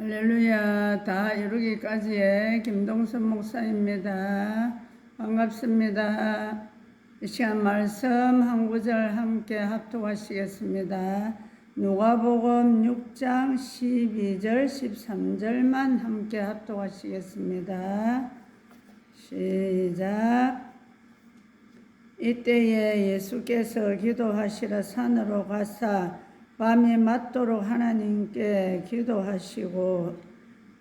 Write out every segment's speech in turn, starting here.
할렐루야. 다 이루기까지의 김동선 목사입니다. 반갑습니다. 이 시간 말씀 한 구절 함께 합독하시겠습니다. 누가복음 6장 12절 13절만 함께 합독하시겠습니다. 시작. 이때에 예수께서 기도하시러 산으로 가사 밤이 맞도록 하나님께 기도하시고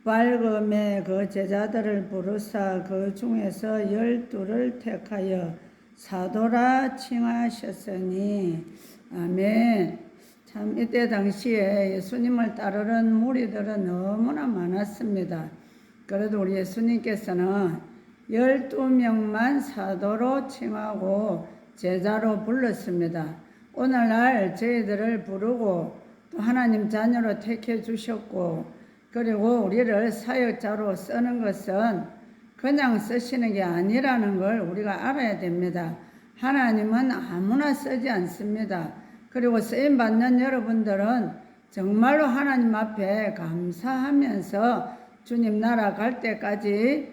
밝음에 그 제자들을 부르사 그 중에서 12를 택하여 사도라 칭하셨으니 아멘. 참 이때 당시에 예수님을 따르는 무리들은 너무나 많았습니다. 그래도 우리 예수님께서는 12명만 사도로 칭하고 제자로 불렀습니다. 오늘날 저희들을 부르고 또 하나님 자녀로 택해 주셨고, 그리고 우리를 사역자로 쓰는 것은 그냥 쓰시는 게 아니라는 걸 우리가 알아야 됩니다. 하나님은 아무나 쓰지 않습니다. 그리고 쓰임받는 여러분들은 정말로 하나님 앞에 감사하면서 주님 나라 갈 때까지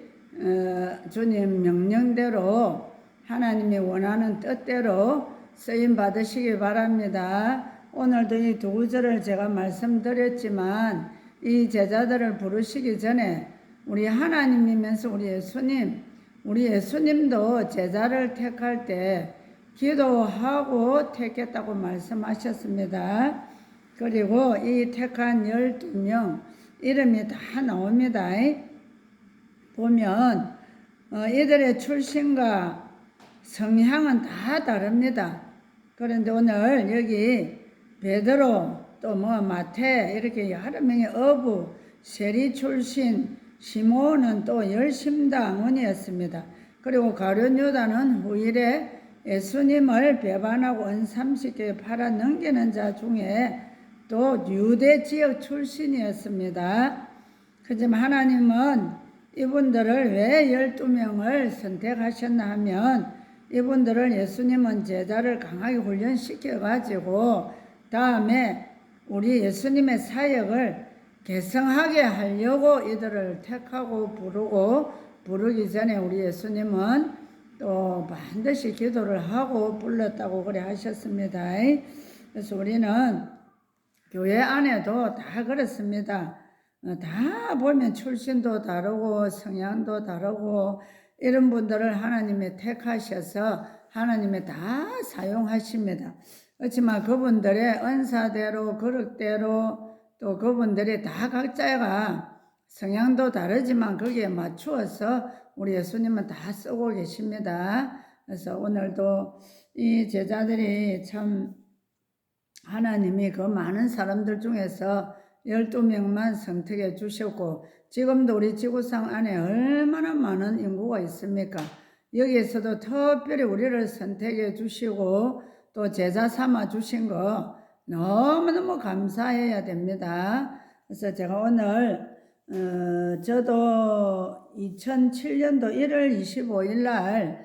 주님 명령대로 하나님이 원하는 뜻대로 쓰임 받으시기 바랍니다. 오늘도 이 두 구절을 제가 말씀드렸지만 이 제자들을 부르시기 전에 우리 하나님이면서 우리 예수님도 제자를 택할 때 기도하고 택했다고 말씀하셨습니다. 그리고 이 택한 12명 이름이 다 나옵니다. 보면 이들의 출신과 성향은 다 다릅니다. 그런데 오늘 여기 베드로 또 마태 이렇게 여러 명의 어부, 세리 출신, 시몬은 또 열심당원이었습니다. 그리고 가룟 유다는 후일에 예수님을 배반하고 은 30개 팔아 넘기는 자 중에 또 유대 지역 출신이었습니다. 하지만 하나님은 이분들을 왜 12명을 선택하셨나 하면 이분들을 예수님은 제자를 강하게 훈련시켜가지고 다음에 우리 예수님의 사역을 개성하게 하려고 이들을 택하고 부르기 전에 우리 예수님은 또 반드시 기도를 하고 불렀다고 그래 하셨습니다. 그래서 우리는 교회 안에도 다 그렇습니다. 다 보면 출신도 다르고 성향도 다르고 이런 분들을 하나님이 택하셔서 하나님이 다 사용하십니다. 그렇지만 그분들의 은사대로 그릇대로 또 그분들이 다 각자가 성향도 다르지만 거기에 맞추어서 우리 예수님은 다 쓰고 계십니다. 그래서 오늘도 이 제자들이 참 하나님이 그 많은 사람들 중에서 12명만 선택해 주셨고 지금도 우리 지구상 안에 얼마나 많은 인구가 있습니까? 여기에서도 특별히 우리를 선택해 주시고 또 제자 삼아 주신 거 너무너무 감사해야 됩니다. 그래서 제가 오늘 저도 2007년도 1월 25일 날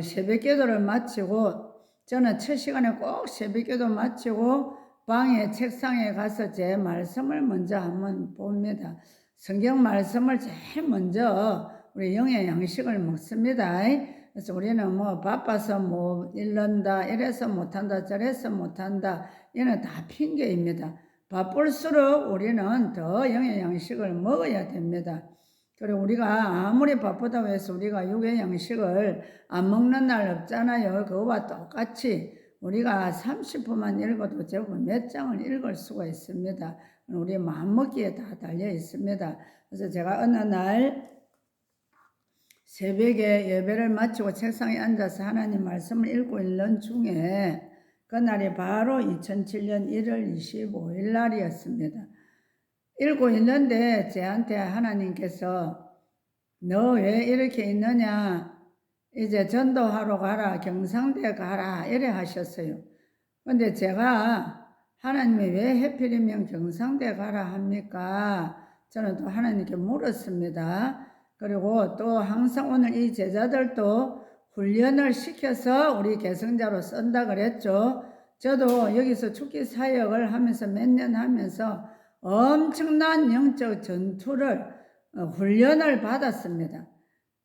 새벽기도를 마치고 저는 첫 시간에 꼭 새벽기도 마치고 방에 책상에 가서 제 말씀을 먼저 한번 봅니다. 성경 말씀을 제일 먼저 우리 영의 양식을 먹습니다. 그래서 우리는 바빠서 못 읽는다, 이래서 못한다, 저래서 못한다, 이는 다 핑계입니다. 바쁠수록 우리는 더 영의 양식을 먹어야 됩니다. 그리고 우리가 아무리 바쁘다고 해서 우리가 육의 양식을 안 먹는 날 없잖아요. 그거와 똑같이 우리가 30분만 읽어도 제법 몇 장을 읽을 수가 있습니다. 우리 마음먹기에 다 달려 있습니다. 그래서 제가 어느 날 새벽에 예배를 마치고 책상에 앉아서 하나님 말씀을 읽고 있는 중에 그날이 바로 2007년 1월 25일 날이었습니다. 읽고 있는데 저한테 하나님께서 너 왜 이렇게 있느냐, 이제 전도하러 가라, 경상대 가라 이래 하셨어요. 근데 제가 하나님이 왜 하필이면 경상대 가라 합니까? 저는 또 하나님께 물었습니다. 그리고 또 항상 오늘 이 제자들도 훈련을 시켜서 우리 개성자로 쓴다 그랬죠. 저도 여기서 축기 사역을 하면서 몇 년 하면서 엄청난 영적 전투를 훈련을 받았습니다.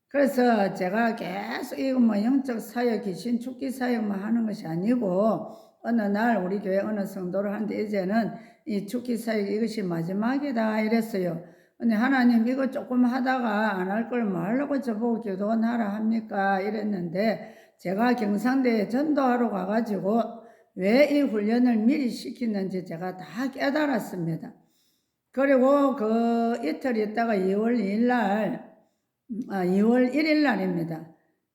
그래서 제가 계속 이거 뭐 영적 사역, 귀신 죽기 사역만 하는 것이 아니고 어느 날 우리 교회 어느 성도를 하는데 이제는 이 죽기 사역 이것이 마지막이다 이랬어요. 근데 하나님 이거 조금 하다가 안 할 걸 말라고 저보고 기도하라 합니까? 이랬는데 제가 경상대에 전도하러 가가지고 왜 이 훈련을 미리 시키는지 제가 다 깨달았습니다. 그리고 그 이틀 있다가 2월 2일 날 2월 1일 날입니다.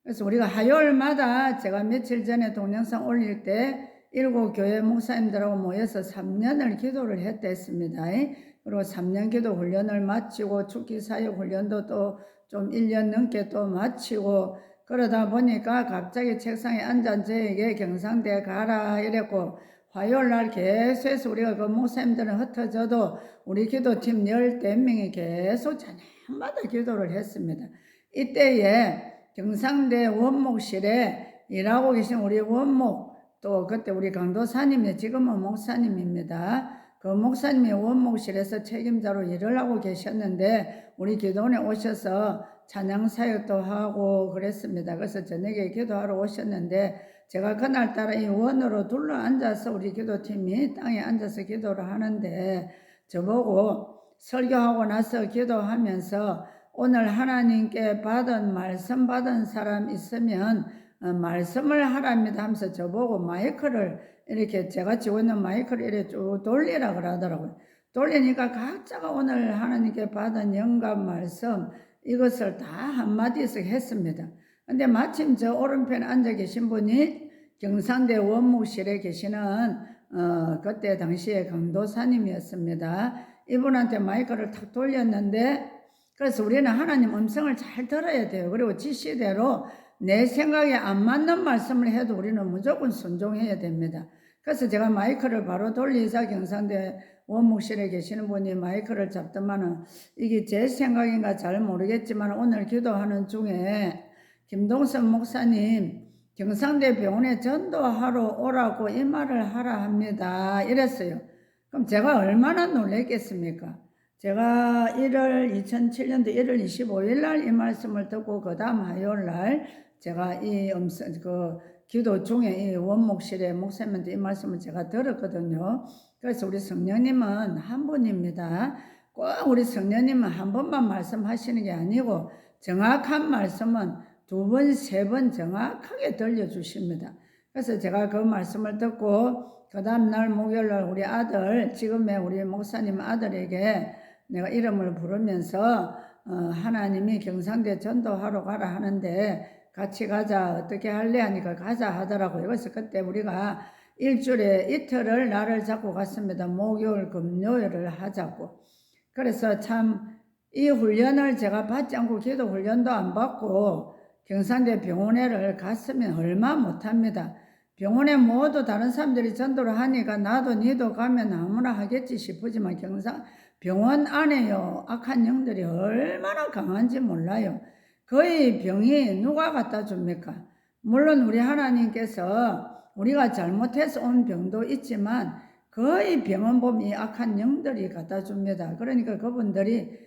그래서 우리가 화요일마다 제가 며칠 전에 동영상 올릴 때 일곱 교회 목사님들하고 모여서 3년을 기도를 했댔습니다. 그리고 3년 기도 훈련을 마치고 죽기 사역 훈련도 또 좀 1년 넘게 또 마치고 그러다 보니까 갑자기 책상에 앉아 저에게 경상대 가라 이랬고 화요일 날 계속해서 우리가 그 목사님들은 흩어져도 우리 기도팀 14명이 계속 저녁마다 기도를 했습니다. 이때에 경상대 원목실에 일하고 계신 우리 원목 또 그때 우리 강도사님이 지금은 목사님입니다. 그 목사님이 원목실에서 책임자로 일을 하고 계셨는데 우리 기도원에 오셔서 찬양 사역도 하고 그랬습니다. 그래서 저녁에 기도하러 오셨는데 제가 그날따라 이 원으로 둘러 앉아서 우리 기도팀이 땅에 앉아서 기도를 하는데 저보고 설교하고 나서 기도하면서 오늘 하나님께 말씀 받은 사람 있으면 말씀을 하랍니다 하면서 저보고 마이크를 이렇게 제가 쥐고 있는 마이크를 이렇게 쭉 돌리라 그러더라고요. 돌리니까 각자가 오늘 하나님께 받은 영감 말씀 이것을 다 한마디씩 했습니다. 근데 마침 저 오른편에 앉아 계신 분이 경상대 원목실에 계시는 그때 당시에 강도사님이었습니다. 이분한테 마이크를 탁 돌렸는데 그래서 우리는 하나님 음성을 잘 들어야 돼요. 그리고 지시대로 내 생각에 안 맞는 말씀을 해도 우리는 무조건 순종해야 됩니다. 그래서 제가 마이크를 바로 돌리자 경상대 원목실에 계시는 분이 마이크를 잡더만은 이게 제 생각인가 잘 모르겠지만 오늘 기도하는 중에 김동선 목사님 경상대 병원에 전도하러 오라고 이 말을 하라 합니다. 이랬어요. 그럼 제가 얼마나 놀랬겠습니까? 제가 2007년도 1월 25일 날 이 말씀을 듣고 그 다음 화요일 날 제가 이 기도 중에 이 원목실에 목사님한테 이 말씀을 제가 들었거든요. 그래서 우리 성령님은 한 분입니다. 꼭 우리 성령님은 한 번만 말씀하시는 게 아니고 정확한 말씀은 2번, 3번 정확하게 들려주십니다. 그래서 제가 그 말씀을 듣고 그 다음날 목요일날 우리 아들, 지금의 우리 목사님 아들에게 내가 이름을 부르면서 하나님이 경상대 전도하러 가라 하는데 같이 가자 어떻게 할래 하니까 가자 하더라고요. 그래서 그때 우리가 일주일에 이틀을 날을 잡고 갔습니다. 목요일, 금요일을 하자고. 그래서 참 이 훈련을 제가 받지 않고 기도 훈련도 안 받고 경상대 병원에를 갔으면 얼마 못합니다. 병원에 모두 다른 사람들이 전도를 하니까 나도 니도 가면 아무나 하겠지 싶으지만 병원 안에요 악한 영들이 얼마나 강한지 몰라요. 거의 병이 누가 갖다 줍니까? 물론 우리 하나님께서 우리가 잘못해서 온 병도 있지만 거의 병원 보면 이 악한 영들이 갖다 줍니다. 그러니까 그분들이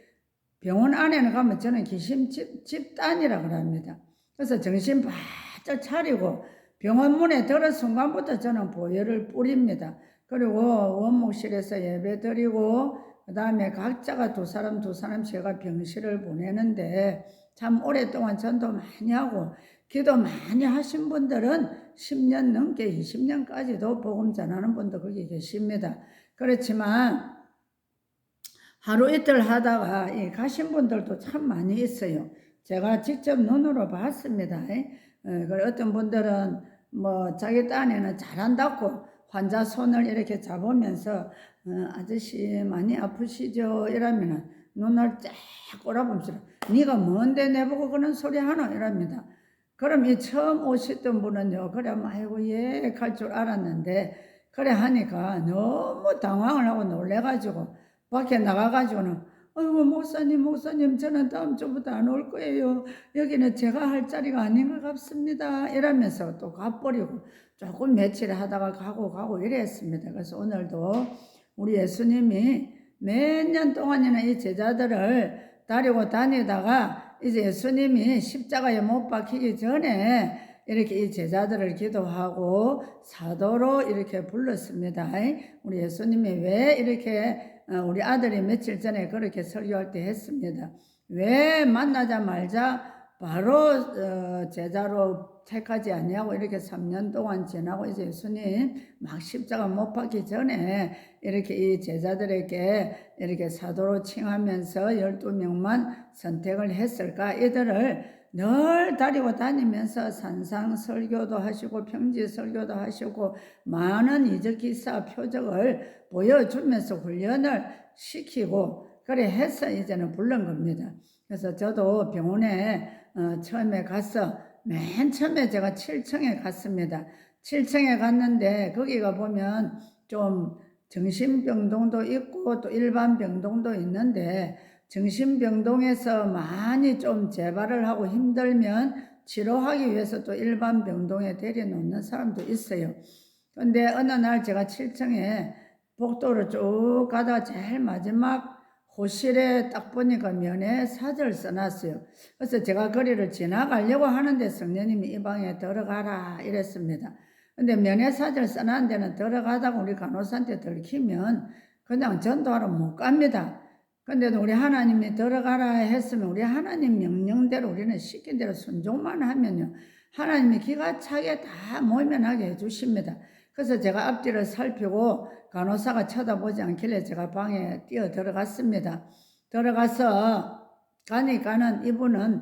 병원 안에는 가면 저는 귀신 집단이라고 합니다. 그래서 정신 바짝 차리고 병원 문에 들은 순간부터 저는 보혈을 뿌립니다. 그리고 원목실에서 예배 드리고 그 다음에 각자가 두 사람씩 제가 병실을 보내는데 참 오랫동안 전도 많이 하고 기도 많이 하신 분들은 10년 넘게 20년까지도 복음 전하는 분도 거기 계십니다. 그렇지만 하루 이틀 하다가 가신 분들도 참 많이 있어요. 제가 직접 눈으로 봤습니다. 어떤 분들은 뭐 자기 딴에는 잘한다고 환자 손을 이렇게 잡으면서 아저씨 많이 아프시죠? 이러면은 눈을 쫙 꼬라보면서 네가 뭔데 내보고 그런 소리 하노? 이랍니다. 그럼 이 처음 오셨던 분은요. 그래 아이고 예 갈 줄 알았는데 그래 하니까 너무 당황을 하고 놀래가지고 밖에 나가가지고는 아이고 목사님 저는 다음 주부터 안 올 거예요. 여기는 제가 할 자리가 아닌 것 같습니다. 이러면서 또 가버리고 조금 며칠 하다가 가고 이랬습니다. 그래서 오늘도 우리 예수님이 몇 년 동안이나 이 제자들을 데리고 다니다가 이제 예수님이 십자가에 못 박히기 전에 이렇게 이 제자들을 기도하고 사도로 이렇게 불렀습니다. 우리 예수님이 왜 이렇게 우리 아들이 며칠 전에 그렇게 설교할 때 했습니다. 왜 만나자마자 바로 제자로 택하지 아니하고 이렇게 3년 동안 지나고 이제 예수님 막 십자가 못 박기 전에 이렇게 이 제자들에게 이렇게 사도로 칭하면서 12명만 선택을 했을까? 이들을 늘 데리고 다니면서 산상 설교도 하시고 평지 설교도 하시고 많은 이적 기사 표적을 보여주면서 훈련을 시키고 그래 해서 이제는 부른 겁니다. 그래서 저도 병원에 처음에 가서 맨 처음에 제가 7층에 갔습니다. 7층에 갔는데 거기가 보면 좀 정신병동도 있고 또 일반 병동도 있는데 정신병동에서 많이 좀 재발을 하고 힘들면 치료하기 위해서 또 일반 병동에 데려놓는 사람도 있어요. 근데 어느 날 제가 7층에 복도를 쭉 가다가 제일 마지막 호실에 딱 보니까 면회 사절 써놨어요. 그래서 제가 거리를 지나가려고 하는데 성령님이 이 방에 들어가라 이랬습니다. 근데 면회 사절 써놨는 데는 들어가다가 우리 간호사한테 들키면 그냥 전도하러 못 갑니다. 근데 우리 하나님이 들어가라 했으면 우리 하나님 명령대로 우리는 시킨 대로 순종만 하면요. 하나님이 기가 차게 다 모면하게 해주십니다. 그래서 제가 앞뒤를 살피고 간호사가 쳐다보지 않길래 제가 방에 뛰어 들어갔습니다. 들어가서 가니까는 이분은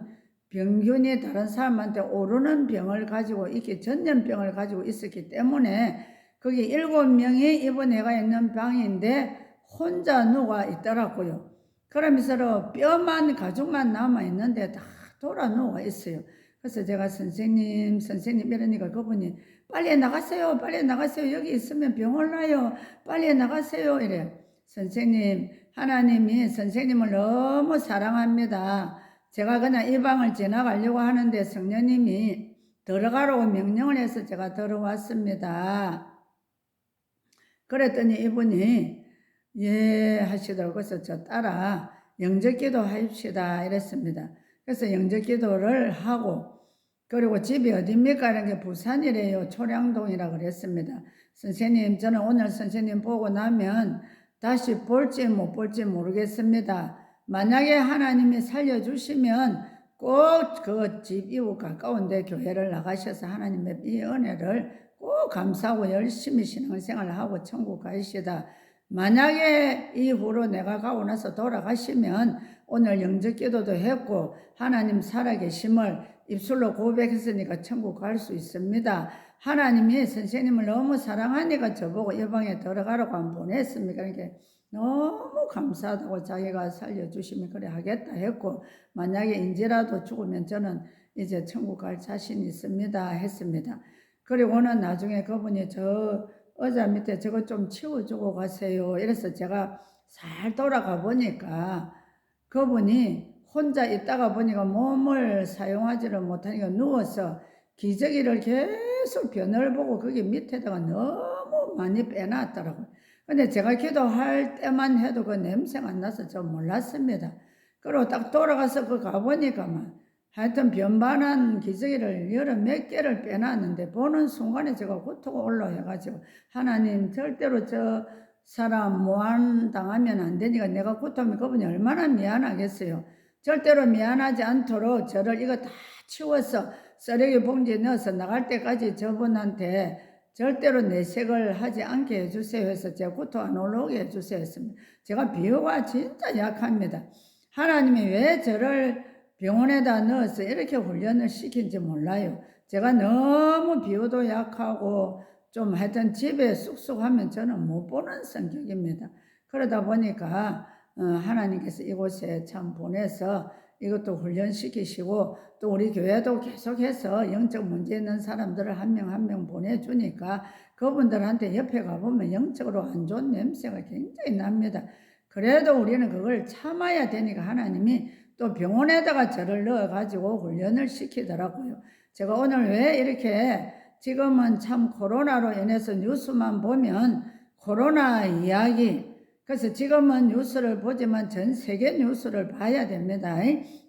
병균이 다른 사람한테 오르는 병을 가지고 있기 전염병을 가지고 있었기 때문에 거기 7명이 입원해가 있는 방인데 혼자 누가 있더라고요. 그러면서 뼈만 가죽만 남아 있는데 다 돌아 누워 있어요. 그래서 제가 선생님 이러니까 그분이 빨리 나가세요. 빨리 나가세요. 여기 있으면 병 올라요. 빨리 나가세요. 이래요. 선생님, 하나님이 선생님을 너무 사랑합니다. 제가 그냥 이 방을 지나가려고 하는데 성령님이 들어가라고 명령을 해서 제가 들어왔습니다. 그랬더니 이분이 예 하시더라고요. 그래서 저 따라 영접기도 합시다 이랬습니다. 그래서 영접기도를 하고 그리고 집이 어딥니까? 이런 게 부산이래요. 초량동이라 그랬습니다. 선생님, 저는 오늘 선생님 보고 나면 다시 볼지 못 볼지 모르겠습니다. 만약에 하나님이 살려주시면 꼭 그 집 이웃 가까운데 교회를 나가셔서 하나님의 이 은혜를 꼭 감사하고 열심히 신앙생활을 하고 천국 가시다. 만약에 이후로 내가 가고 나서 돌아가시면 오늘 영접기도도 했고 하나님 살아계심을 입술로 고백했으니까 천국 갈 수 있습니다. 하나님이 선생님을 너무 사랑하니까 저보고 이 방에 들어가라고 안 보냈습니까? 그러니까 너무 감사하다고 자기가 살려주시면 그래 하겠다 했고 만약에 인지라도 죽으면 저는 이제 천국 갈 자신이 있습니다 했습니다. 그리고는 나중에 그분이 저 의자 밑에 저거 좀 치워주고 가세요. 이래서 제가 잘 돌아가 보니까 그분이 혼자 있다가 보니까 몸을 사용하지를 못하니까 누워서 기저귀를 계속 변을 보고 거기 밑에다가 너무 많이 빼놨더라고요. 근데 제가 기도할 때만 해도 그 냄새가 안 나서 저 몰랐습니다. 그리고 딱 돌아가서 그 가보니까만 하여튼 변반한 기저귀를 여러 몇 개를 빼놨는데 보는 순간에 제가 고토가 올라해가지고 하나님 절대로 저 사람 모한 당하면 안 되니까 내가 고토하면 그분이 얼마나 미안하겠어요. 절대로 미안하지 않도록 저를 이거 다 치워서 쓰레기 봉지에 넣어서 나갈 때까지 저분한테 절대로 내색을 하지 않게 해주세요 해서 제가 고토 안 올라오게 해주세요 했습니다. 제가 비유가 진짜 약합니다. 하나님이 왜 저를 병원에다 넣어서 이렇게 훈련을 시킨지 몰라요. 제가 너무 비유도 약하고 좀 하여튼 집에 쑥쑥하면 저는 못 보는 성격입니다. 그러다 보니까 하나님께서 이곳에 참 보내서 이것도 훈련시키시고 또 우리 교회도 계속해서 영적 문제 있는 사람들을 한 명 한 명 보내주니까 그분들한테 옆에 가보면 영적으로 안 좋은 냄새가 굉장히 납니다. 그래도 우리는 그걸 참아야 되니까 하나님이 또 병원에다가 저를 넣어가지고 훈련을 시키더라고요. 제가 오늘 왜 이렇게 지금은 참 코로나로 인해서 뉴스만 보면 코로나 이야기 그래서 지금은 뉴스를 보지만 전 세계 뉴스를 봐야 됩니다.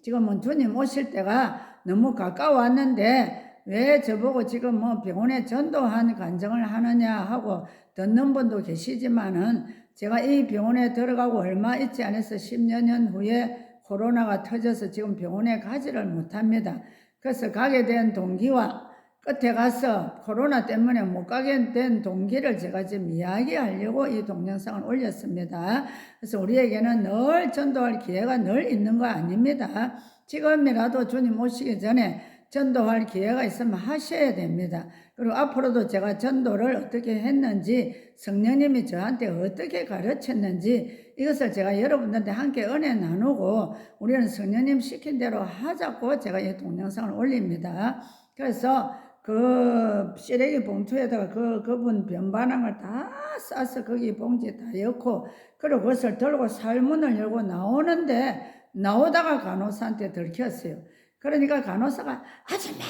지금은 주님 오실 때가 너무 가까웠는데 왜 저보고 지금 뭐 병원에 전도한 간증을 하느냐 하고 듣는 분도 계시지만은 제가 이 병원에 들어가고 얼마 있지 않아서 10여 년 후에 코로나가 터져서 지금 병원에 가지를 못합니다. 그래서 가게 된 동기와 끝에 가서 코로나 때문에 못 가게 된 동기를 제가 지금 이야기하려고 이 동영상을 올렸습니다. 그래서 우리에게는 늘 전도할 기회가 늘 있는 거 아닙니다. 지금이라도 주님 오시기 전에 전도할 기회가 있으면 하셔야 됩니다. 그리고 앞으로도 제가 전도를 어떻게 했는지, 성령님이 저한테 어떻게 가르쳤는지 이것을 제가 여러분들한테 함께 은혜 나누고 우리는 성령님 시킨 대로 하자고 제가 이 동영상을 올립니다. 그래서 그 쓰레기 봉투에다가 그분 변반항을 다 싸서 거기 봉지 다 엮고 그리고 그것을 들고 살문을 열고 나오는데 나오다가 간호사한테 들켰어요. 그러니까 간호사가 아줌마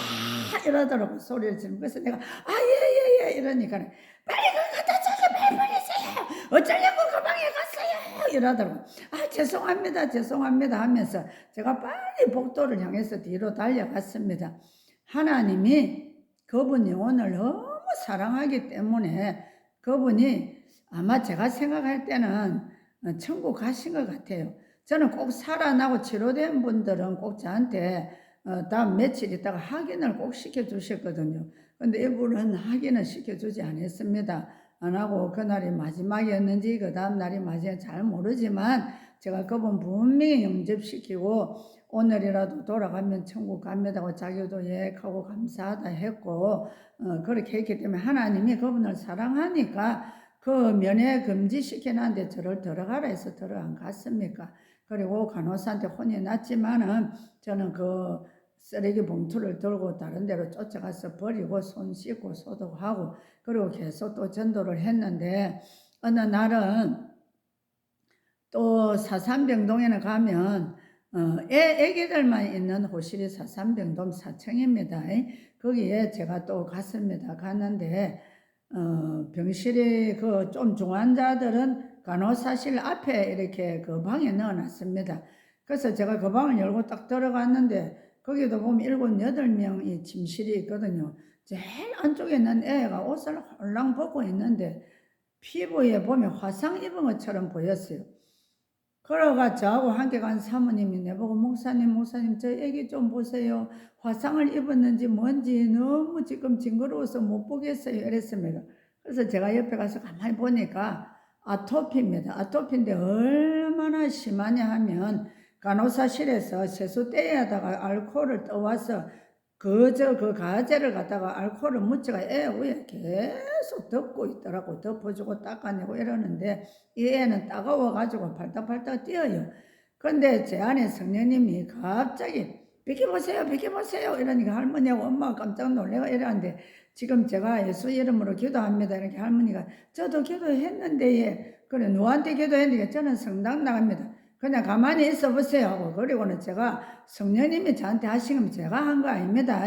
이러더라고 소리를 지르고 그래서 내가 예예예 이러니까 빨리 그거 갖다 저기 빨리 버리세요. 어쩌려고 그 방에 갔어요 이러더라고. 죄송합니다 하면서 제가 빨리 복도를 향해서 뒤로 달려갔습니다. 하나님이 그분 영혼을 너무 사랑하기 때문에 그분이 아마 제가 생각할 때는 천국 가신 것 같아요. 저는 꼭 살아나고 치료된 분들은 꼭 저한테 다음 며칠 있다가 확인을 꼭 시켜주셨거든요. 근데 이분은 확인을 시켜주지 않았습니다. 안 하고 그날이 마지막이었는지 그 다음 날이 마지막인지 잘 모르지만 제가 그분 분명히 영접시키고 오늘이라도 돌아가면 천국 갑니다고 자기도 예약하고 감사하다 했고 그렇게 했기 때문에 하나님이 그분을 사랑하니까 그 면회 금지시켜놨는데 저를 들어가라 해서 들어안 갔습니까? 그리고 간호사한테 혼이 났지만은 저는 그 쓰레기 봉투를 들고 다른 데로 쫓아가서 버리고 손 씻고 소독하고 그리고 계속 또 전도를 했는데 어느 날은 또 사삼병동에는 가면 애기들만 있는 호실이 사삼병동 4층입니다. 거기에 제가 또 갔습니다. 갔는데 병실이 그 좀 중환자들은 간호사실 앞에 이렇게 그 방에 넣어놨습니다. 그래서 제가 그 방을 열고 딱 들어갔는데 거기도 보면 7, 8명이 침실이 있거든요. 제일 안쪽에 있는 애가 옷을 홀랑 벗고 있는데 피부에 보면 화상 입은 것처럼 보였어요. 그러가 저하고 함께 간 사모님이 내보고 목사님 저 애기 좀 보세요. 화상을 입었는지 뭔지 너무 지금 징그러워서 못 보겠어요. 이랬습니다. 그래서 제가 옆에 가서 가만히 보니까 아토피입니다. 아토피인데 얼마나 심하냐 하면 간호사실에서 세수대에다가 알코올을 떠와서 그 가제를 갖다가 알코올을 묻혀가 애 위에 계속 덮고 있더라고. 덮어주고 닦아내고 이러는데 이 애는 따가워가지고 팔딱팔딱 뛰어요. 근데 제 안에 성령님이 갑자기 비켜보세요 이러니까 할머니하고 엄마가 깜짝 놀래가 이러는데 지금 제가 예수 이름으로 기도합니다. 이렇게 할머니가 저도 기도했는데 예. 그래 누구한테 기도했는데 저는 성당 나갑니다. 그냥 가만히 있어 보세요 하고 그리고는 제가 성령님이 저한테 하신 건 제가 한 거 아닙니다.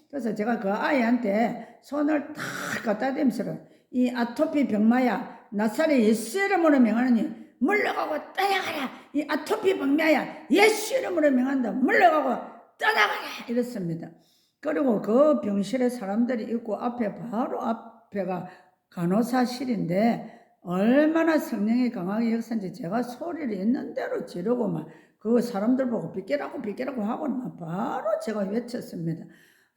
그래서 제가 그 아이한테 손을 탁 갖다 대면서 이 아토피 병마야 나사렛 예수 이름으로 명하느니 물러가고 떠나가라. 이 아토피 병마야 예수 이름으로 명한다. 물러가고 떠나가라 이랬습니다. 그리고 그 병실에 사람들이 있고 앞에 바로 앞에가 간호사실인데 얼마나 성령이 강하게 역사인지 제가 소리를 있는 대로 지르고 막 그 사람들 보고 비키라고 하고 막 바로 제가 외쳤습니다.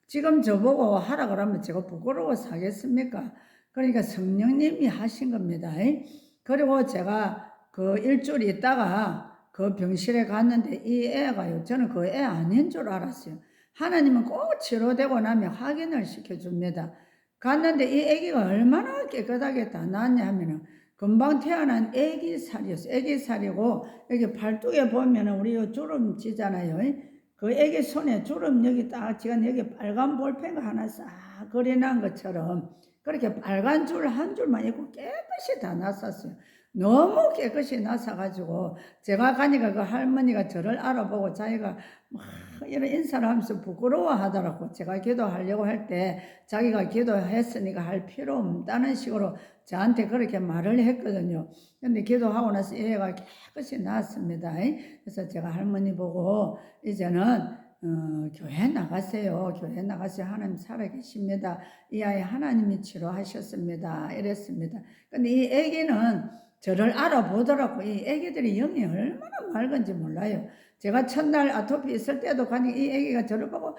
지금 저보고 하라 그러면 제가 부끄러워서 하겠습니까? 그러니까 성령님이 하신 겁니다. 그리고 제가 그 일주일 있다가 그 병실에 갔는데 이 애가요. 저는 그 애 아닌 줄 알았어요. 하나님은 꼭 치료되고 나면 확인을 시켜줍니다. 갔는데 이 애기가 얼마나 깨끗하게 다 나왔냐 하면은 금방 태어난 애기살이었어요. 애기살이고 여기 팔뚝에 보면은 우리 요 주름 지잖아요. 그 애기 손에 주름 여기 딱 지금 여기 빨간 볼펜 하나 싹 그려놓은 것처럼 그렇게 빨간 줄 한 줄만 있고 깨끗이 다 났었어요. 너무 깨끗이 나서가지고 제가 가니까 그 할머니가 저를 알아보고 자기가 막 이런 인사를 하면서 부끄러워하더라고. 제가 기도하려고 할 때 자기가 기도했으니까 할 필요 없다는 식으로 저한테 그렇게 말을 했거든요. 근데 기도하고 나서 얘가 깨끗이 나왔습니다. 그래서 제가 할머니 보고 이제는 교회 나가세요. 교회 나가세요. 하나님 살아계십니다. 이 아이 하나님이 치료하셨습니다. 이랬습니다. 근데 이 애기는 저를 알아보더라고. 이 애기들이 영이 얼마나 맑은지 몰라요. 제가 첫날 아토피 있을 때도 가니 이 애기가 저를 보고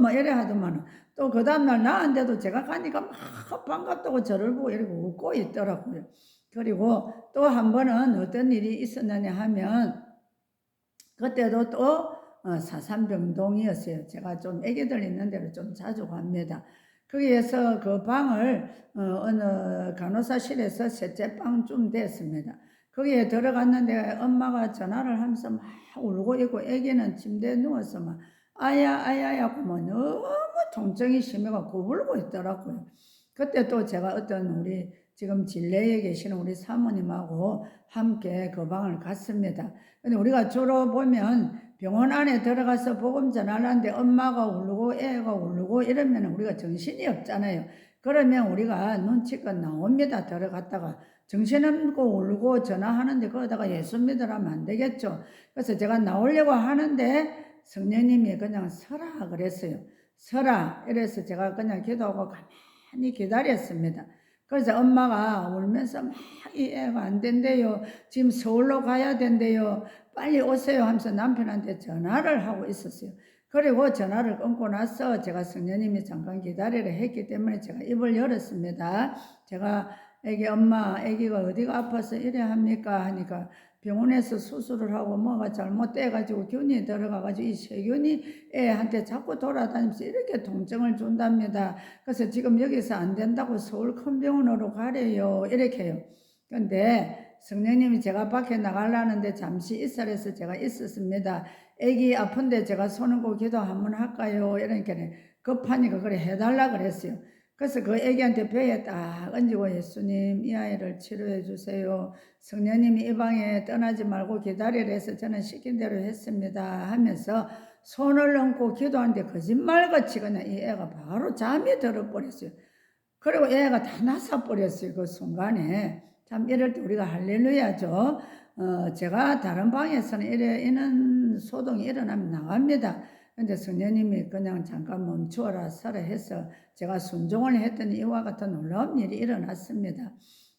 막 이래 하더만 또 그 다음날 나은데도 제가 가니까 막 반갑다고 저를 보고 이렇게 웃고 있더라고요. 그리고 또 한 번은 어떤 일이 있었느냐 하면 그때도 또 사삼병동이었어요. 제가 좀 애기들 있는 데로 좀 자주 갑니다. 거기에서 그 방을 어느 간호사실에서 셋째 방쯤 됐습니다. 거기에 들어갔는데 엄마가 전화를 하면서 막 울고 있고 애기는 침대에 누워서 막 아야 아야 하고 뭐 너무 통증이 심해가 울고 있더라고요. 그때 또 제가 어떤 우리 지금 진례에 계시는 우리 사모님하고 함께 그 방을 갔습니다. 근데 우리가 주로 보면 병원 안에 들어가서 복음 전하는데 엄마가 울고 애가 울고 이러면 우리가 정신이 없잖아요. 그러면 우리가 눈치껏 나옵니다. 들어갔다가 정신없고 울고 전화하는데 거기다가 예수 믿으라면 안 되겠죠. 그래서 제가 나오려고 하는데 성령님이 그냥 서라 그랬어요. 서라. 이래서 제가 그냥 기도하고 가만히 기다렸습니다. 그래서 엄마가 울면서 막 이 애가 안 된대요. 지금 서울로 가야 된대요. 빨리 오세요 하면서 남편한테 전화를 하고 있었어요. 그리고 전화를 끊고 나서 제가 성령님이 잠깐 기다리라 했기 때문에 제가 입을 열었습니다. 제가 엄마, 애기가 어디가 아파서 이래 합니까? 하니까 병원에서 수술을 하고 뭐가 잘못돼가지고 균이 들어가가지고 이 세균이 애한테 자꾸 돌아다니면서 이렇게 통증을 준답니다. 그래서 지금 여기서 안 된다고 서울 큰 병원으로 가래요. 이렇게 해요. 근데 성령님이 제가 밖에 나가려는데 잠시 있으래서 제가 있었습니다. 애기 아픈데 제가 손 얹고 기도 한번 할까요? 이러니까 급하니까 그래 해달라 그랬어요. 그래서 그 애기한테 배에 딱 얹고 예수님 이 아이를 치료해 주세요. 성령님이 이 방에 떠나지 말고 기다리라 해서 저는 시킨 대로 했습니다 하면서 손을 얹고 기도하는데 거짓말같이 그냥 이 애가 바로 잠이 들어버렸어요. 그리고 애가 다 나서버렸어요. 그 순간에. 참 이럴 때 우리가 할렐루야죠. 제가 다른 방에서는 이런 소동이 일어나면 나갑니다. 근데 성령님이 그냥 잠깐 멈추어라 서라 해서 제가 순종을 했더니 이와 같은 놀라운 일이 일어났습니다.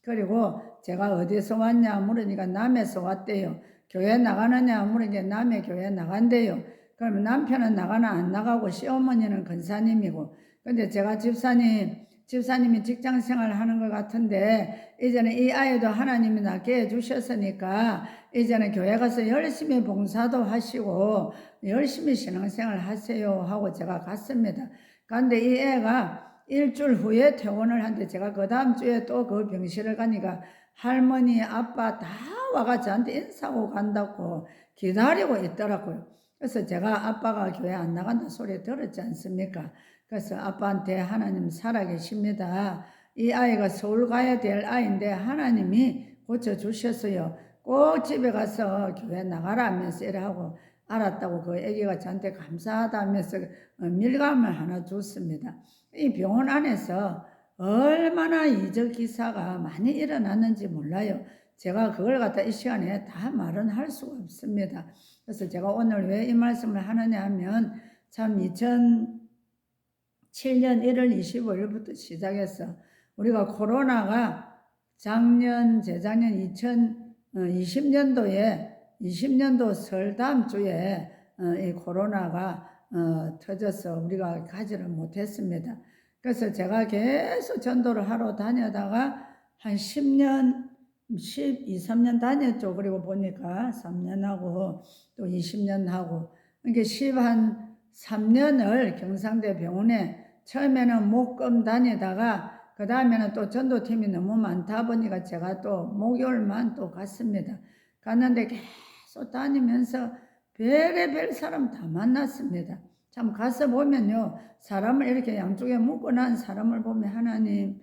그리고 제가 어디서 왔냐 물으니까 남에서 왔대요. 교회 나가느냐 물으니까 남의 교회 나간대요. 그러면 남편은 나가나 안 나가고 시어머니는 권사님이고 근데 제가 집사님이 직장 생활 하는 것 같은데, 이제는 이 아이도 하나님이 낳게 해주셨으니까, 이제는 교회 가서 열심히 봉사도 하시고, 열심히 신앙생활 하세요 하고 제가 갔습니다. 그런데 이 애가 일주일 후에 퇴원을 하는데, 제가 그 다음 주에 또 그 병실을 가니까, 할머니, 아빠 다 와가 저한테 인사하고 간다고 기다리고 있더라고요. 그래서 제가 아빠가 교회 안 나간다 소리 들었지 않습니까? 그래서 아빠한테 하나님 살아계십니다. 이 아이가 서울 가야 될 아이인데 하나님이 고쳐주셨어요. 꼭 집에 가서 교회 나가라 하면서 이래하고 알았다고 그 애기가 저한테 감사하다 하면서 밀감을 하나 줬습니다. 이 병원 안에서 얼마나 이적 기사가 많이 일어났는지 몰라요. 제가 그걸 갖다 이 시간에 다 말은 할 수가 없습니다. 그래서 제가 오늘 왜 이 말씀을 하느냐 하면 참 2007년 1월 25일부터 시작해서 우리가 코로나가 재작년 2020년도에 20년도 설 다음 주에 이 코로나가 터져서 우리가 가지를 못했습니다. 그래서 제가 계속 전도를 하러 다녀다가 한 10년, 12, 3년 다녔죠. 그리고 보니까 3년하고 또 20년 하고 이렇게 3년을 경상대 병원에 처음에는 목금 다니다가 그 다음에는 또 전도팀이 너무 많다 보니까 제가 또 목요일만 또 갔습니다. 갔는데 계속 다니면서 별의별 사람 다 만났습니다. 참 가서 보면요 사람을 이렇게 양쪽에 묶어놓은 사람을 보면 하나님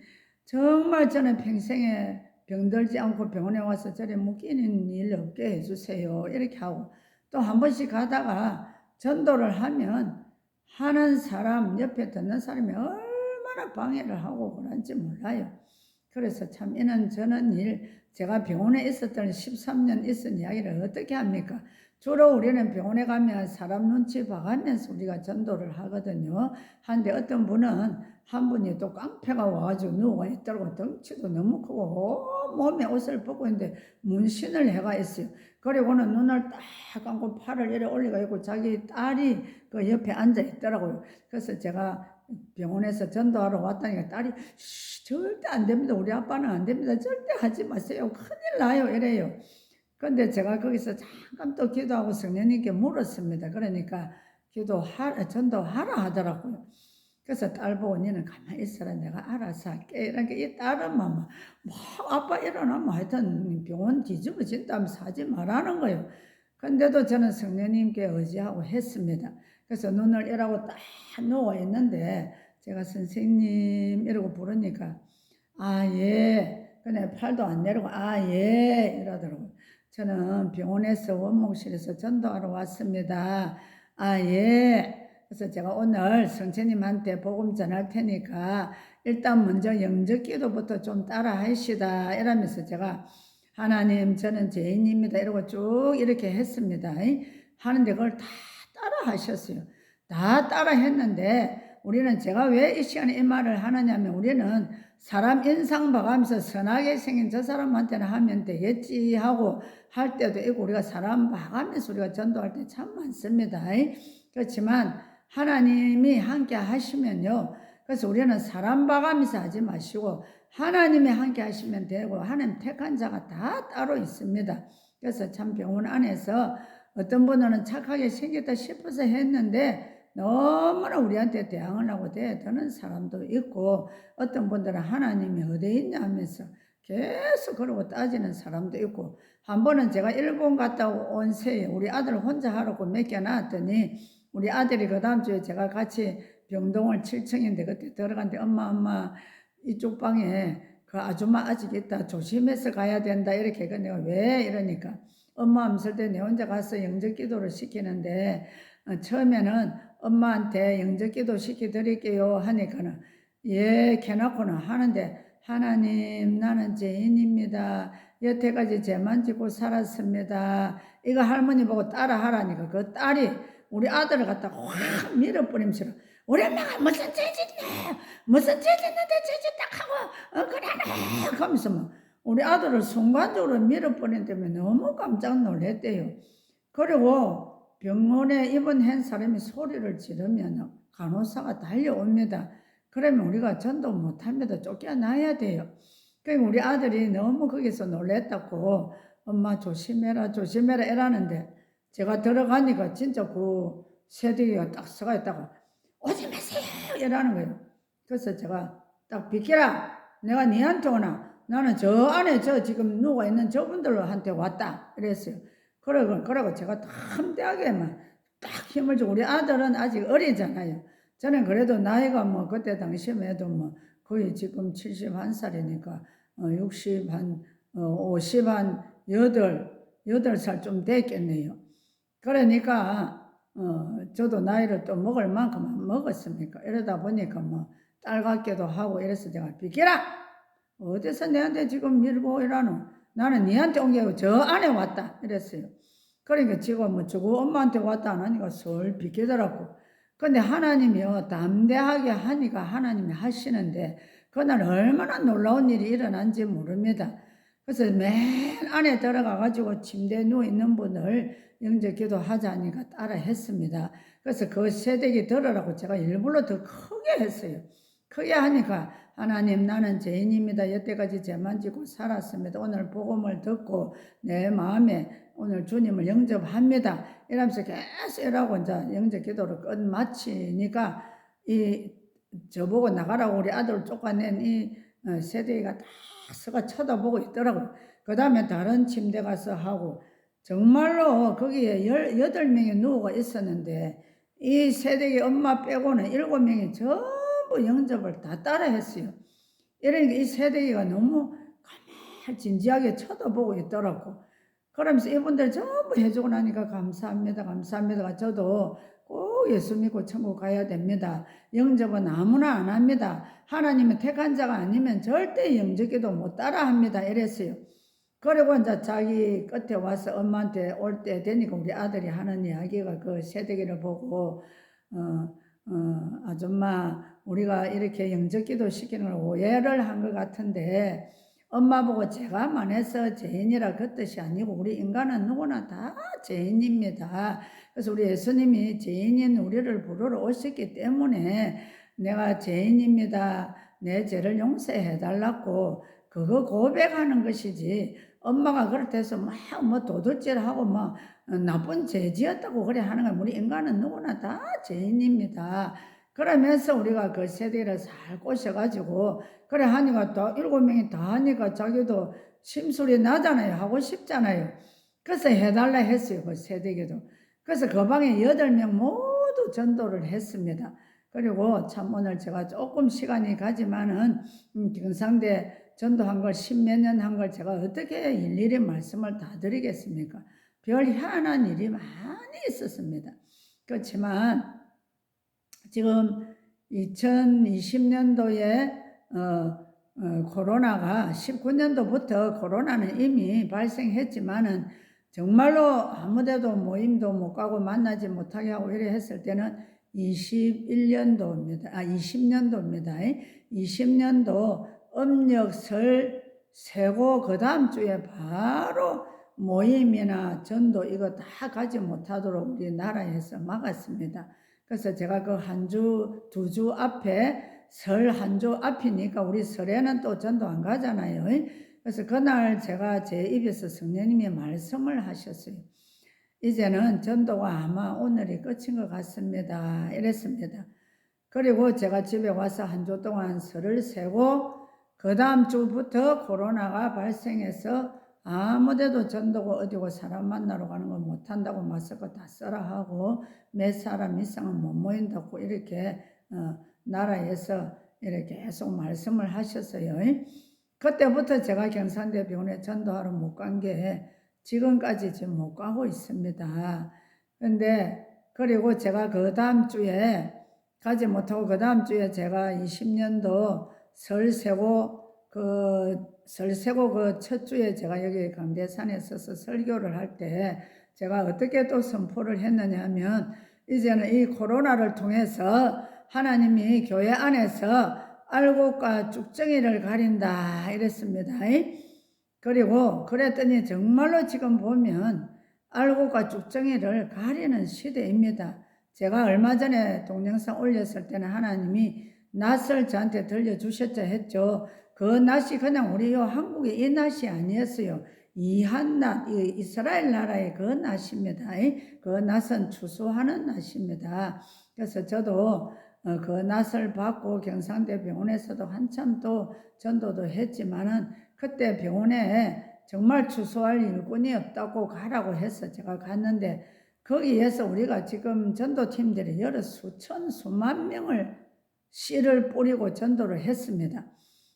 정말 저는 평생에 병들지 않고 병원에 와서 저리 묶이는 일 없게 해주세요. 이렇게 하고 또 한 번씩 가다가 전도를 하면 하는 사람, 옆에 듣는 사람이 얼마나 방해를 하고 그런지 몰라요. 그래서 참 이는 저는 제가 병원에 있었던 13년 있은 이야기를 어떻게 합니까? 주로 우리는 병원에 가면 사람 눈치 봐가면서 우리가 전도를 하거든요. 한데 어떤 분은 한 분이 또 깡패가 와가지고 누워 있더라고. 덩치도 너무 크고 몸에 옷을 벗고 있는데 문신을 해가 있어요. 그리고는 눈을 딱 감고 팔을 이렇게 올리고 있고 자기 딸이 그 옆에 앉아 있더라고요. 그래서 제가 병원에서 전도하러 왔다니까 딸이 절대 안 됩니다. 우리 아빠는 안 됩니다. 절대 하지 마세요. 큰일 나요. 이래요. 근데 제가 거기서 잠깐 또 기도하고 성령님께 물었습니다. 그러니까 전도하라 하더라고요. 그래서 딸 보고 니는 가만히 있어라. 내가 알아서 할게. 이러니까 이 딸은 뭐 아빠 일어나면 하여튼 병원 뒤집어진다면서 하지 말라는 거예요. 근데도 저는 성령님께 의지하고 했습니다. 그래서 눈을 이라고 딱 누워 있는데 제가 선생님 이러고 부르니까 아, 예. 근데 팔도 안 내리고 아, 예. 이러더라고요. 저는 병원에서 원목실에서 전도하러 왔습니다. 아, 예. 그래서 제가 오늘 성체님한테 복음 전할 테니까 일단 먼저 영적 기도부터 좀 따라 하시다. 이러면서 제가 하나님 저는 죄인입니다. 이러고 쭉 이렇게 했습니다. 하는데 그걸 다 따라 하셨어요. 다 따라 했는데 우리는 제가 왜 이 시간에 이 말을 하느냐면 우리는 사람 인상 봐가면서 선하게 생긴 저 사람한테는 하면 되겠지 하고 할 때도 있고 우리가 사람 봐가면서 우리가 전도할 때 참 많습니다. 그렇지만 하나님이 함께 하시면요. 그래서 우리는 사람 봐가면서 하지 마시고 하나님이 함께 하시면 되고 하나님 택한 자가 다 따로 있습니다. 그래서 참 병원 안에서 어떤 분들은 착하게 생겼다 싶어서 했는데 너무나 우리한테 대항을 하고 대드는 사람도 있고 어떤 분들은 하나님이 어디 있냐 하면서 계속 그러고 따지는 사람도 있고 한 번은 제가 일본 갔다 온 새에 우리 아들 혼자 하라고 맡겨놨더니 우리 아들이 그 다음 주에 제가 같이 병동을 7층인데 그때 들어갔는데 엄마 이쪽 방에 그 아줌마 아직 있다 조심해서 가야 된다 이렇게 내가 왜 이러니까 엄마 없을 때 내 혼자 가서 영적 기도를 시키는데 처음에는 엄마한테 영적 기도 시켜드릴게요 하니까는 예 캐놓고는 하는데 하나님 나는 죄인입니다. 여태까지 죄만 짓고 살았습니다. 이거 할머니 보고 따라 하라니까 그 딸이 우리 아들을 갖다 확 밀어버리면서 우리 엄마가 무슨 죄 짓네 무슨 죄 짓는데 죄 짓다 하고 그러네 하면서 막 우리 아들을 순간적으로 밀어버린 때문에 너무 깜짝 놀랐대요. 그리고 병원에 입원한 사람이 소리를 지르면 간호사가 달려옵니다. 그러면 우리가 전도 못합니다. 쫓겨나야 돼요. 그러니까 우리 아들이 너무 거기서 놀랬다고 엄마 조심해라 조심해라 이러는데 제가 들어가니까 진짜 그 새대기가 딱 서가 있다가 오지 마세요 이러는 거예요. 그래서 제가 딱 비켜라 내가 니한테 오나 나는 저 안에 저 지금 누가 있는 저분들한테 왔다 이랬어요. 그러고 제가 탐대하게만 딱 힘을 주고 우리 아들은 아직 어리잖아요. 저는 그래도 나이가 뭐 그때 당시만 해도 뭐 거의 지금 71살이니까 8살 좀 됐겠네요. 그러니까 저도 나이를 또 먹을 만큼 먹었습니까? 이러다 보니까 뭐 딸 같기도 하고 이래서 제가 비키라! 어디서 내한테 지금 밀고 이러노? 나는 니한테 온 게 아니고 저 안에 왔다 이랬어요. 그러니까 지금 뭐 저거 엄마한테 왔다 안 하니까 설 비키더라고. 근데 하나님이요 담대하게 하니까 하나님이 하시는데 그날 얼마나 놀라운 일이 일어난지 모릅니다. 그래서 맨 안에 들어가가지고 침대에 누워있는 분을 영적 기도하자니까 따라 했습니다. 그래서 그 새댁이 들으라고 제가 일부러 더 크게 했어요. 크게 하니까 하나님 나는 죄인입니다. 여태까지 죄만 지고 살았습니다. 오늘 복음을 듣고 내 마음에 오늘 주님을 영접합니다. 이러면서 계속 이러고 이제 영접 기도를 끝마치니까 저보고 나가라고 우리 아들을 쫓아낸 이 세대가 다 서가 쳐다보고 있더라고요. 그 다음에 다른 침대 가서 하고 정말로 거기에 18명이 누워가 있었는데 이 세대의 엄마 빼고는 7명이 전부 영접을 다 따라 했어요. 이러니까 이 세대가 너무 진지하게 쳐다보고 있더라고. 그러면서 이분들 전부 해주고 나니까 감사합니다, 감사합니다. 저도 꼭 예수 믿고 천국 가야 됩니다. 영접은 아무나 안 합니다. 하나님은 택한 자가 아니면 절대 영접기도 못 따라 합니다. 이랬어요. 그리고 이제 자기 끝에 와서 엄마한테 올 때 되니까 우리 아들이 하는 이야기가 그 세대기를 보고, 아줌마, 우리가 이렇게 영접기도 시키는 걸 오해를 한 것 같은데, 엄마 보고 죄가만 해서 죄인이라 그 뜻이 아니고 우리 인간은 누구나 다 죄인입니다. 그래서 우리 예수님이 죄인인 우리를 부르러 오셨기 때문에 내가 죄인입니다. 내 죄를 용서해 달라고 그거 고백하는 것이지, 엄마가 그렇대서 막 뭐 도둑질하고 뭐 나쁜 죄 지었다고 그래 하는 건, 우리 인간은 누구나 다 죄인입니다. 그러면서 우리가 그 세대를 잘 꼬셔가지고 그래 하니까 또 7명이 다 하니까 자기도 심술이 나잖아요. 하고 싶잖아요. 그래서 해달라 했어요. 그 세대기도. 그래서 그 방에 8명 모두 전도를 했습니다. 그리고 참 오늘 제가 조금 시간이 가지만은 경상대 전도한 걸 10몇 년 한 걸 제가 어떻게 일일이 말씀을 다 드리겠습니까? 별 희한한 일이 많이 있었습니다. 그렇지만 지금 2020년도에 코로나가 19년도부터 코로나는 이미 발생했지만은 정말로 아무데도 모임도 못 가고 만나지 못하게 하고 이래 했을 때는 20년도입니다. 20년도 음력 설 세고 그 다음 주에 바로 모임이나 전도 이거 다 가지 못하도록 우리나라에서 막았습니다. 그래서 제가 그 한 주, 2주 앞에 설 한 주 앞이니까 우리 설에는 또 전도 안 가잖아요. 그래서 그날 제가 제 입에서 성령님이 말씀을 하셨어요. 이제는 전도가 아마 오늘이 끝인 것 같습니다. 이랬습니다. 그리고 제가 집에 와서 한 주 동안 설을 세고 그 다음 주부터 코로나가 발생해서 아무데도 전도고 어디고 사람 만나러 가는 거 못한다고 마스크 다 써라 하고 몇 사람 이상은 못 모인다고 이렇게 나라에서 이렇게 계속 말씀을 하셨어요. 그때부터 제가 경산대 병원에 전도하러 못 간 게 지금까지 지금 못 가고 있습니다. 근데 그리고 제가 그 다음 주에 가지 못하고 그 다음 주에 제가 20년도 설 세고 그 첫 주에 제가 여기 강대산에 서서 설교를 할 때 제가 어떻게 또 선포를 했느냐 하면, 이제는 이 코로나를 통해서 하나님이 교회 안에서 알곡과 쭉정이를 가린다 이랬습니다. 그리고 그랬더니 정말로 지금 보면 알곡과 쭉정이를 가리는 시대입니다. 제가 얼마 전에 동영상 올렸을 때는 하나님이 낯을 저한테 들려주셨자 했죠. 그 낯이 그냥 우리 한국의 이 낯이 아니었어요. 이한 낯, 이스라엘 나라의 그 낯입니다. 그 낯은 추수하는 낯입니다. 그래서 저도 그 낯을 받고 경상대 병원에서도 한참 또 전도도 했지만은 그때 병원에 정말 추수할 일꾼이 없다고 가라고 해서 제가 갔는데, 거기에서 우리가 지금 전도팀들이 여러 수천 수만 명을 씨를 뿌리고 전도를 했습니다.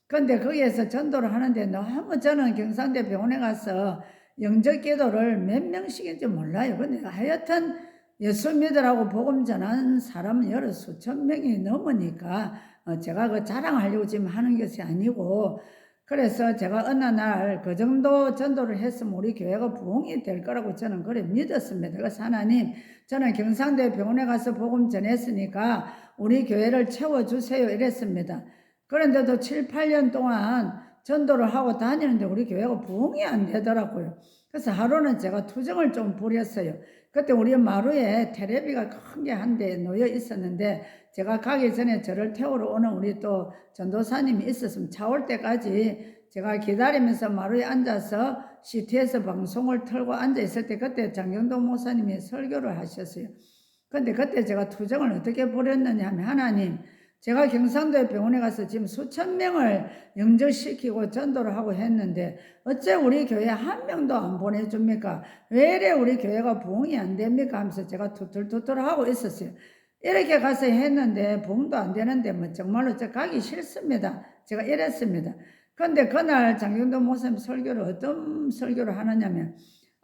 그런데 거기에서 전도를 하는데 너무 저는 경상대 병원에 가서 영접 기도를 몇 명씩인지 몰라요. 근데 하여튼 예수 믿으라고 복음 전하는 사람은 여러 수천 명이 넘으니까 제가 그 자랑하려고 지금 하는 것이 아니고, 그래서 제가 어느 날 그 정도 전도를 했으면 우리 교회가 부흥이 될 거라고 저는 그래 믿었습니다. 그래서 하나님, 저는 경상대 병원에 가서 복음 전했으니까 우리 교회를 채워주세요 이랬습니다. 그런데도 7, 8년 동안 전도를 하고 다니는데 우리 교회가 부흥이 안 되더라고요. 그래서 하루는 제가 투정을 좀 부렸어요. 그때 우리 마루에 테레비가 큰 게 한 대 놓여 있었는데, 제가 가기 전에 저를 태우러 오는 우리 또 전도사님이 있었으면 차 올 때까지 제가 기다리면서 마루에 앉아서 CT에서 방송을 틀고 앉아 있을 때 그때 장경동 목사님이 설교를 하셨어요. 근데 그때 제가 투정을 어떻게 부렸느냐 하면, 하나님, 제가 경상도 병원에 가서 지금 수천 명을 영접시키고 전도를 하고 했는데 어째 우리 교회 한 명도 안 보내줍니까? 왜 이래 우리 교회가 부흥이 안 됩니까? 하면서 제가 투툴투툴 하고 있었어요. 이렇게 가서 했는데 부흥도 안 되는데 뭐 정말로 저 가기 싫습니다. 제가 이랬습니다. 근데 그날 장경도 목사님 설교를 어떤 설교를 하느냐면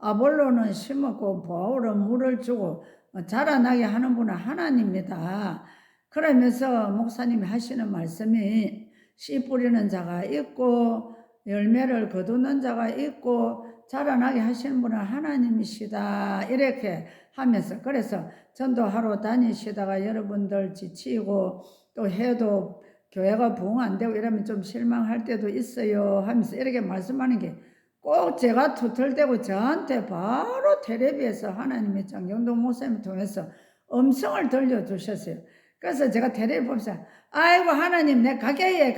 아볼로는 심었고 바울은 물을 주고 자라나게 하는 분은 하나님입니다. 그러면서 목사님이 하시는 말씀이 씨 뿌리는 자가 있고 열매를 거두는 자가 있고 자라나게 하시는 분은 하나님이시다. 이렇게 하면서 그래서 전도하러 다니시다가 여러분들 지치고 또 해도 교회가 부흥 안 되고 이러면 좀 실망할 때도 있어요 하면서 이렇게 말씀하는 게 꼭 제가 투털대고 저한테 바로 텔레비에서 하나님의 장경동 목사님을 통해서 음성을 들려주셨어요. 그래서 제가 텔레비 보면서 아이고 하나님 내 가게에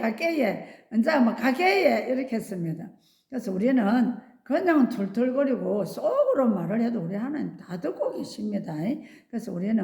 이제 뭐 가게에 이렇게 했습니다. 그래서 우리는 그냥 툴툴거리고 속으로 말을 해도 우리 하나님 다 듣고 계십니다. 그래서 우리는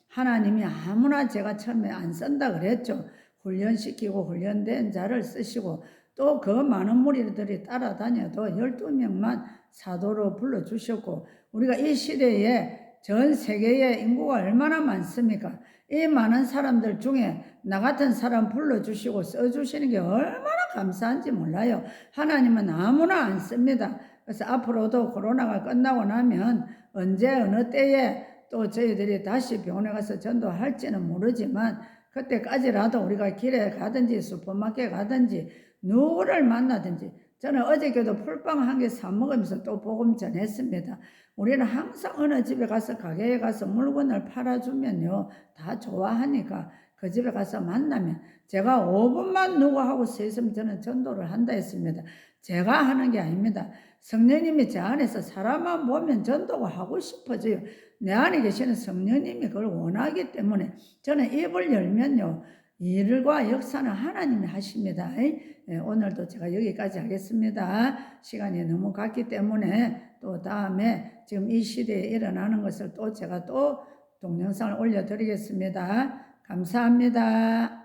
하나님이 아무나 제가 처음에 안 쓴다 그랬죠. 훈련시키고 훈련된 자를 쓰시고 또 그 많은 무리들이 따라다녀도 12명만 사도로 불러주셨고 우리가 이 시대에 전 세계의 인구가 얼마나 많습니까? 이 많은 사람들 중에 나 같은 사람 불러주시고 써주시는 게 얼마나 감사한지 몰라요. 하나님은 아무나 안 씁니다. 그래서 앞으로도 코로나가 끝나고 나면 언제 어느 때에 또 저희들이 다시 병원에 가서 전도할지는 모르지만 그때까지라도 우리가 길에 가든지 슈퍼마켓 가든지 누구를 만나든지 저는 어저께도 풀빵 한 개 사 먹으면서 또 복음 전했습니다. 우리는 항상 어느 집에 가서 가게에 가서 물건을 팔아주면요 다 좋아하니까 그 집에 가서 만나면 제가 5분만 누구하고 서 있으면 저는 전도를 한다 했습니다. 제가 하는 게 아닙니다. 성령님이 제 안에서 사람만 보면 전도가 하고 싶어져요. 내 안에 계시는 성령님이 그걸 원하기 때문에 저는 입을 열면요 일과 역사는 하나님이 하십니다. 오늘도 제가 여기까지 하겠습니다. 시간이 너무 갔기 때문에 또 다음에 지금 이 시대에 일어나는 것을 또 제가 또 동영상을 올려드리겠습니다. 감사합니다.